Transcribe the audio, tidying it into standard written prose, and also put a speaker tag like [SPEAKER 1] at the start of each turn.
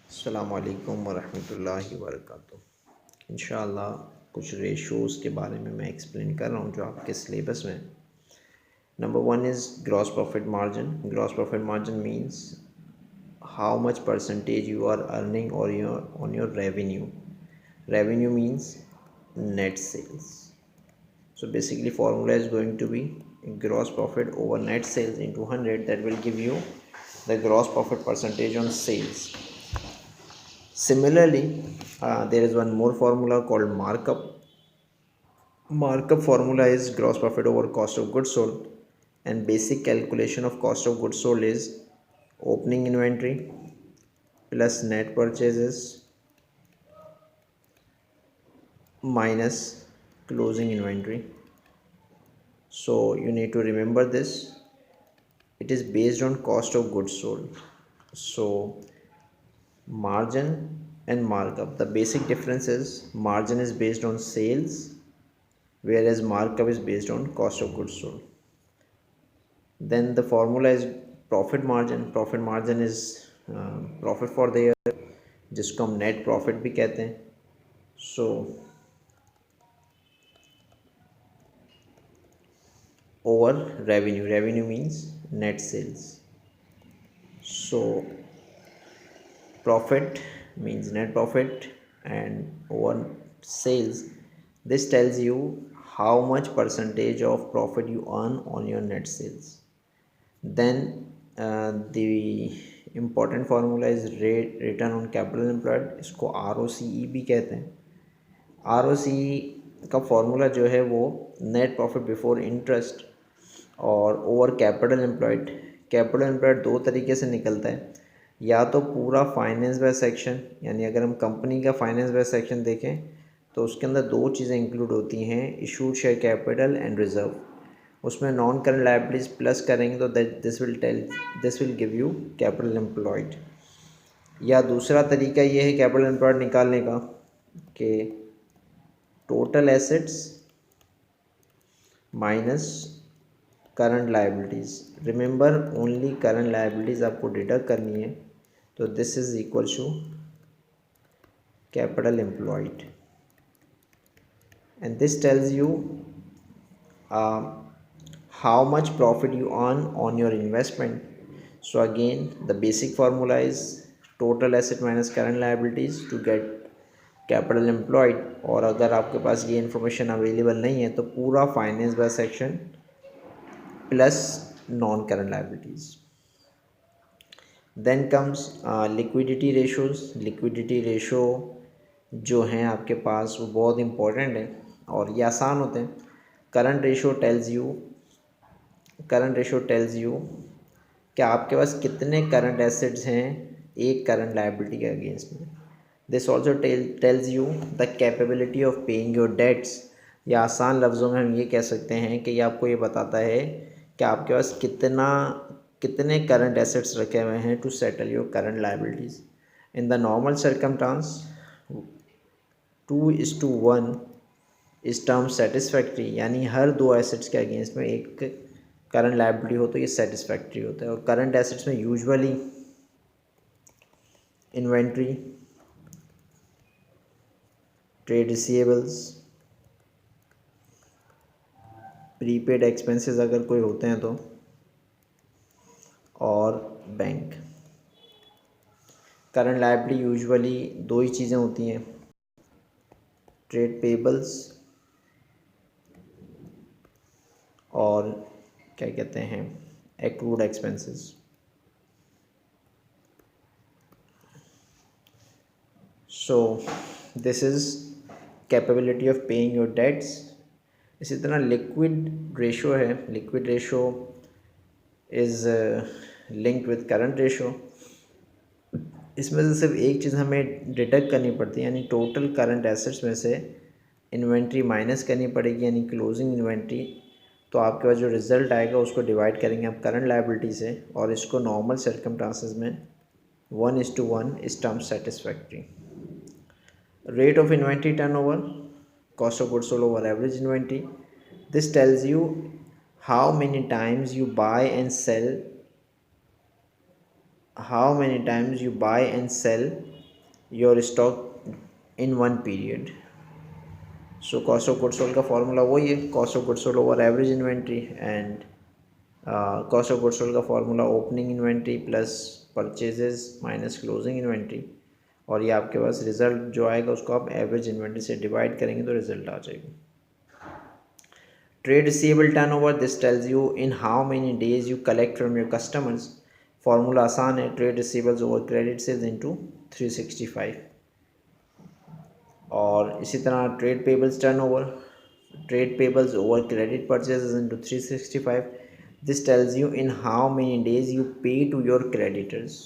[SPEAKER 1] अस्सलाम वालेकुम वरहमतुल्लाहि वबरकातुहू। इंशाअल्लाह कुछ रेशोज़ के बारे में मैं एक्सप्लेन कर रहा हूँ जो आपके सिलेबस में। Number one is gross profit margin. Gross profit margin means how much percentage you are earning or on your revenue. Revenue means net sales. So basically formula is going to be gross profit over net sales into 100. That will give you the gross profit percentage on sales. Similarly, there is one more formula called markup. Markup formula is gross profit over cost of goods sold, and basic calculation of cost of goods sold is opening inventory plus net purchases minus closing inventory. So you need to remember this. It is based on cost of goods sold. So margin and markup, the basic difference is margin is based on sales, whereas markup is based on cost of goods sold. Then the formula is profit margin. Profit margin is profit for the year, जिसको हम net profit भी कहते हैं. So over revenue means net sales. So profit means net profit and over sales. This tells you how much percentage of profit you earn on your net sales. Then the important formula is return on capital employed. इसको ROCE भी कहते हैं. ROCE का formula जो है वो net profit before interest और over capital employed. Capital employed दो तरीके से निकलता है. या तो पूरा फाइनेंस बाय सेक्शन, यानी अगर हम कंपनी का फाइनेंस बाय सेक्शन देखें तो उसके अंदर दो चीज़ें इंक्लूड होती हैं, issued share capital and reserve. उसमें नॉन करंट लायबिलिटीज प्लस करेंगे तो this will give you capital employed. या दूसरा तरीका ये है कैपिटल एम्प्लॉयड निकालने का कि total assets minus current liabilities. Remember only current liabilities आपको डिडक्ट करनी है. तो this is equal to capital employed and this tells you how much profit you earn on your investment. So again the basic formula is total asset minus current liabilities to get capital employed. और अगर आपके पास ये information available नहीं है तो पूरा finance by section plus non current liabilities. Then comes liquidity ratios. Liquidity ratio जो हैं आपके पास वो बहुत इंपॉर्टेंट है और ये आसान होते हैं. करंट रेशो टेल्स यू कि आपके पास कितने करंट एसेट्स हैं एक करंट लायबिलिटी के अगेंस्ट में. This also tells you the capability of paying your debts. या आसान लफ्ज़ों में हम ये कह सकते हैं कि ये आपको ये बताता है कि आपके पास कितने करंट एसेट्स रखे हुए हैं to settle your current liabilities. In the normal circumstances 2:1 इस टर्म सेटिस्फैक्ट्री, यानी हर दो एसेट्स के अगेंस्ट में एक करंट लायबिलिटी हो तो ये सेटिस्फैक्ट्री होता है. और करंट एसेट्स में usually inventory, trade receivables, prepaid expenses अगर कोई होते हैं तो, और बैंक. करंट लायबिलिटी यूजुअली दो ही चीज़ें होती हैं, ट्रेड पेबल्स और क्या कहते हैं accrued expenses. So this is capability of paying your debts. इसी तरह लिक्विड रेशो है. Liquid ratio is linked with current ratio. इसमें से सिर्फ एक चीज़ हमें डिडक्ट करनी पड़ती है, यानी टोटल करंट एसेट्स में से इन्वेंट्री माइनस करनी पड़ेगी, यानी क्लोजिंग इन्वेंट्री. तो आपके पास जो रिज़ल्ट आएगा उसको डिवाइड करेंगे आप करंट लायबिलिटी से और इसको नॉर्मल सर्कमस्टांसेस में 1:1 इस term satisfactory. Rate of inventory turnover, cost of goods sold over average inventory. This tells you how many times you buy and sell your stock in one period. So cost of good sold का formula वही है, cost of good sold over average inventory, and cost of good sold का formula opening inventory plus purchases minus closing inventory. और ये आपके पास result जो आएगा उसको आप एवरेज इन्वेंट्री से डिवाइड करेंगे तो रिजल्ट आ जाएगा। Trade receivable turnover, this tells you in how many days you collect from your customers. Formula आसान है, trade receivables over credit sales into 365। और इसी तरह trade payables turnover, trade payables over credit purchases into 365। This tells you in how many days you pay to your creditors.